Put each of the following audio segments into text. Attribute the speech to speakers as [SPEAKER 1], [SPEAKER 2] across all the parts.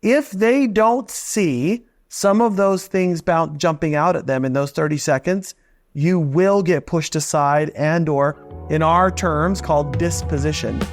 [SPEAKER 1] If they don't see some of those things jumping out at them in those 30 seconds, you will get pushed aside and or, in our terms, called dispositioned.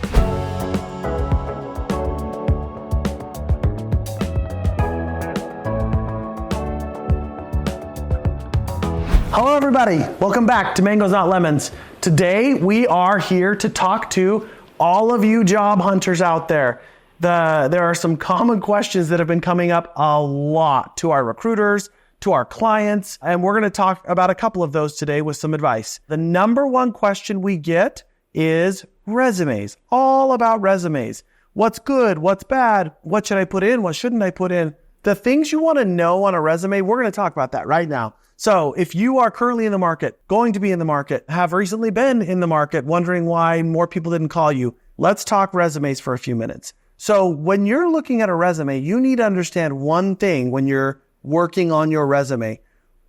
[SPEAKER 1] Hello everybody, welcome back to Mangoes Not Lemons. Today we are here to talk to all of you job hunters out there. There are some common questions that have been coming up a lot to our recruiters, to our clients, and we're going to talk about a couple of those today with some advice. The number one question we get is resumes, all about resumes. What's good? What's bad? What should I put in? What shouldn't I put in? The things you want to know on a resume, we're going to talk about that right now. So if you are currently in the market, going to be in the market, have recently been in the market, wondering why more people didn't call you, let's talk resumes for a few minutes. So when you're looking at a resume, you need to understand one thing when you're working on your resume.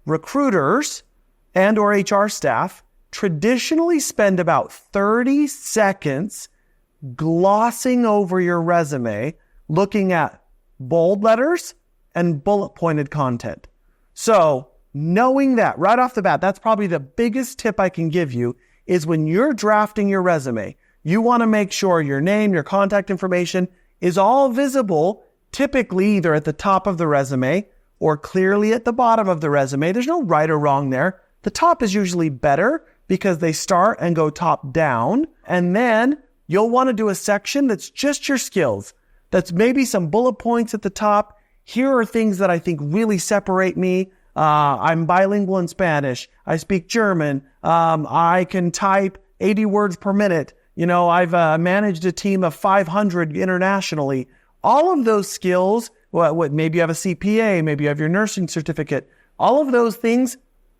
[SPEAKER 1] Recruiters and or HR staff traditionally spend about 30 seconds glossing over your resume, looking at bold letters and bullet pointed content. So knowing that right off the bat, that's probably the biggest tip I can give you is when you're drafting your resume, you want to make sure your name, your contact information is all visible, typically either at the top of the resume or clearly at the bottom of the resume. There's no right or wrong there. The top is usually better because they start and go top down. And then you'll want to do a section that's just your skills. That's maybe some bullet points at the top. Here are things that I think really separate me. I'm bilingual in Spanish. I speak German. I can type 80 words per minute. I've managed a team of 500 internationally. All of those skills, maybe you have a CPA, maybe you have your nursing certificate. All of those things,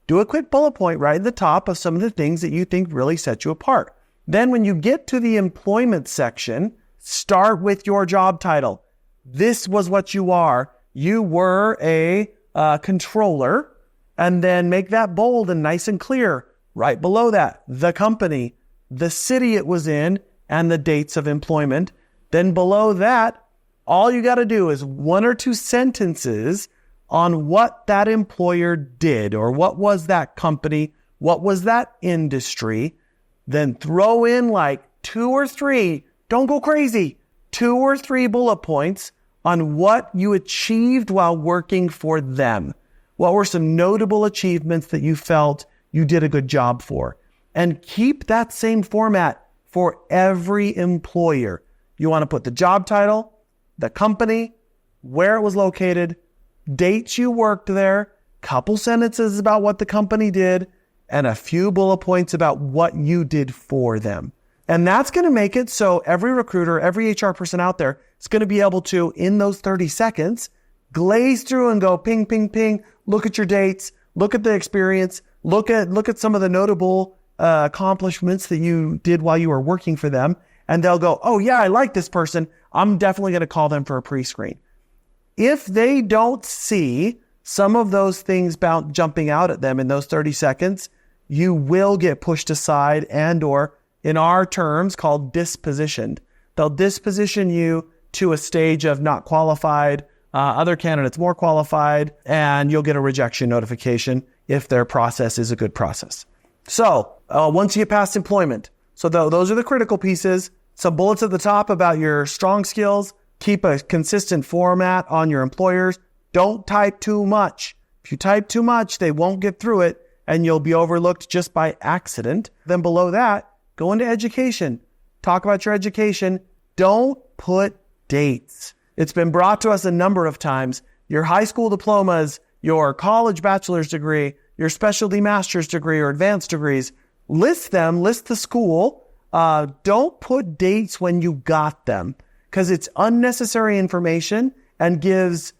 [SPEAKER 1] do a quick bullet point right at the top of some of the things that you think really set you apart. Then when you get to the employment section, start with your job title. This was what you are. You were a controller, and then make that bold and nice and clear. Right below that, the company, the city it was in, and the dates of employment. Then below that, all you got to do is one or two sentences on what that employer did, or what was that company, what was that industry. Then throw in like 2 or 3, don't go crazy, 2 or 3 bullet points on what you achieved while working for them. What were some notable achievements that you felt you did a good job for? And keep that same format for every employer. You want to put the job title, the company, where it was located, dates you worked there, couple sentences about what the company did, and a few bullet points about what you did for them. And that's going to make it so every recruiter, every HR person out there is going to be able to, in those 30 seconds, glaze through and go ping, ping, ping, look at your dates, look at the experience, look at some of the notable accomplishments that you did while you were working for them. And they'll go, oh yeah, I like this person. I'm definitely going to call them for a pre-screen. If they don't see some of those things jumping out at them in those 30 seconds, you will get pushed aside and or, in our terms, called dispositioned. They'll disposition you to a stage of not qualified, other candidates more qualified, and you'll get a rejection notification if their process is a good process. So once you get past employment, so those are the critical pieces. Some bullets at the top about your strong skills. Keep a consistent format on your employers. Don't type too much. If you type too much, they won't get through it, and you'll be overlooked just by accident. Then below that, go into education. Talk about your education. Don't put dates. It's been brought to us a number of times. Your high school diplomas, your college bachelor's degree, your specialty master's degree or advanced degrees, list them, list the school. Don't put dates when you got them because it's unnecessary information and gives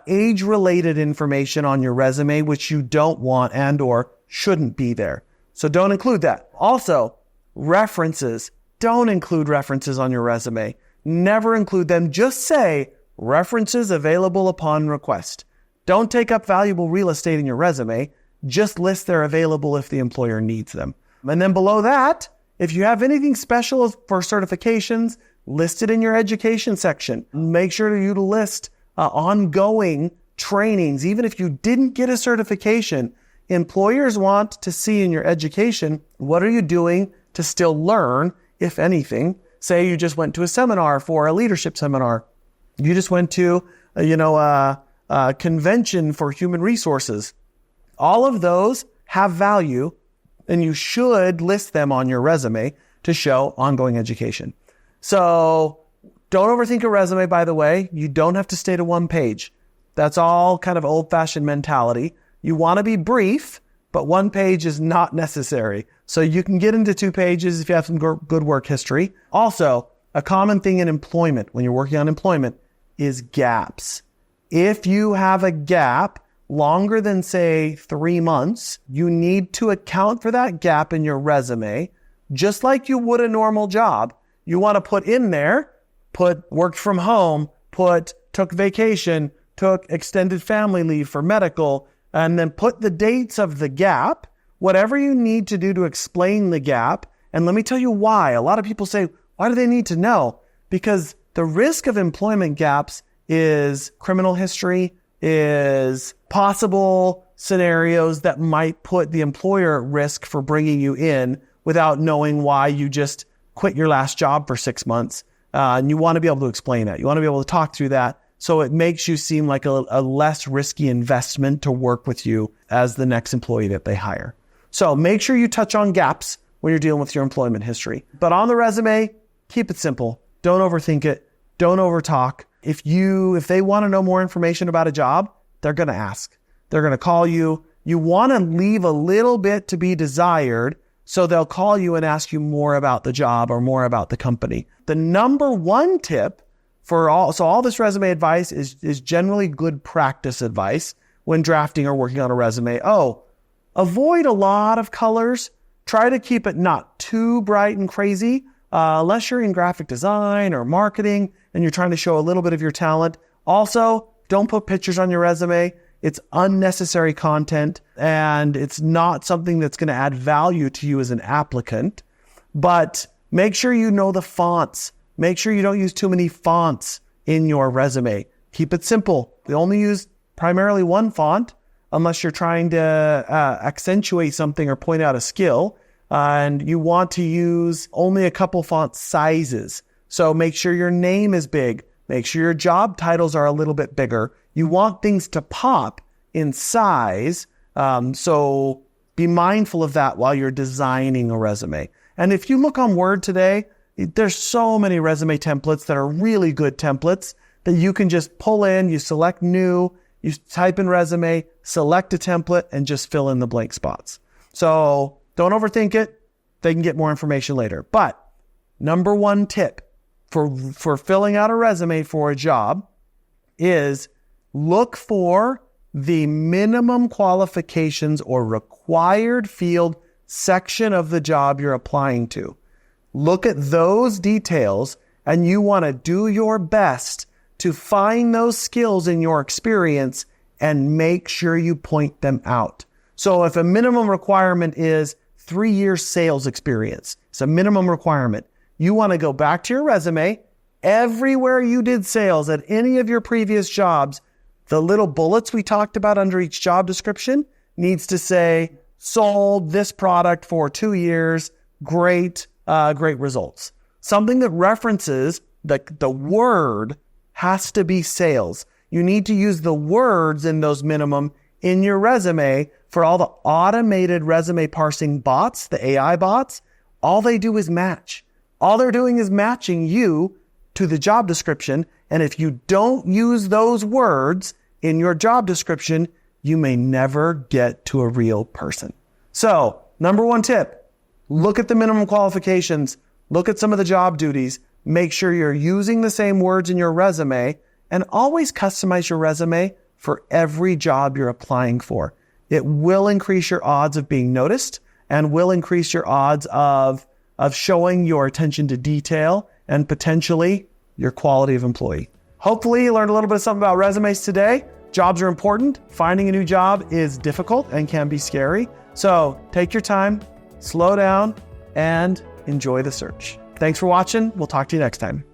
[SPEAKER 1] age-related information on your resume, which you don't want and or shouldn't be there. So don't include that. Also, references. Don't include references on your resume. Never include them. Just say references available upon request. Don't take up valuable real estate in your resume. Just list they're available if the employer needs them. And then below that, if you have anything special for certifications, list it in your education section. Make sure you list ongoing trainings. Even if you didn't get a certification, employers want to see in your education, what are you doing to still learn, if anything? Say you just went to a seminar for a leadership seminar. You just went to, a convention for human resources. All of those have value, and you should list them on your resume to show ongoing education. So don't overthink a resume, by the way. You don't have to stay to one page. That's all kind of old-fashioned mentality. You want to be brief, but one page is not necessary. So you can get into 2 pages if you have some good work history. Also, a common thing in employment, when you're working on employment, is gaps. If you have a gap longer than, say, 3 months, you need to account for that gap in your resume, just like you would a normal job. You want to put in there, put worked from home, put took vacation, took extended family leave for medical, and then put the dates of the gap, whatever you need to do to explain the gap. And let me tell you why. A lot of people say, why do they need to know? Because the risk of employment gaps is criminal history, is possible scenarios that might put the employer at risk for bringing you in without knowing why you just quit your last job for 6 months. And you want to be able to explain that. You want to be able to talk through that so it makes you seem like a less risky investment to work with you as the next employee that they hire. So make sure you touch on gaps when you're dealing with your employment history. But on the resume, keep it simple. Don't overthink it. Don't overtalk. If they want to know more information about a job, they're going to ask. They're going to call you. You want to leave a little bit to be desired, so they'll call you and ask you more about the job or more about the company. The number one tip for all this resume advice is generally good practice advice when drafting or working on a resume. Avoid a lot of colors. Try to keep it not too bright and crazy, unless you're in graphic design or marketing and you're trying to show a little bit of your talent. Also, don't put pictures on your resume. It's unnecessary content, and it's not something that's going to add value to you as an applicant. But make sure you know the fonts. Make sure you don't use too many fonts in your resume. Keep it simple. We only use primarily one font unless you're trying to accentuate something or point out a skill. And you want to use only a couple font sizes. So make sure your name is big. Make sure your job titles are a little bit bigger. You want things to pop in size. So be mindful of that while you're designing a resume. And if you look on Word today, there's so many resume templates that are really good templates that you can just pull in. You select new, you type in resume, select a template, and just fill in the blank spots. So don't overthink it. They can get more information later. But number one tip for filling out a resume for a job is look for the minimum qualifications or required field section of the job you're applying to. Look at those details, and you want to do your best to find those skills in your experience and make sure you point them out. So if a minimum requirement is 3 years sales experience, it's a minimum requirement. You want to go back to your resume. Everywhere you did sales at any of your previous jobs, the little bullets we talked about under each job description needs to say, sold this product for 2 years, great results. Something that references the word has to be sales. You need to use the words in those minimum in your resume. For all the automated resume parsing bots, the AI bots, all they do is match. All they're doing is matching you to the job description. And if you don't use those words in your job description, you may never get to a real person. So, number one tip, look at the minimum qualifications, look at some of the job duties, make sure you're using the same words in your resume, and always customize your resume for every job you're applying for. It will increase your odds of being noticed and will increase your odds of showing your attention to detail and potentially your quality of employee. Hopefully you learned a little bit of something about resumes today. Jobs are important. Finding a new job is difficult and can be scary. So take your time, slow down, and enjoy the search. Thanks for watching. We'll talk to you next time.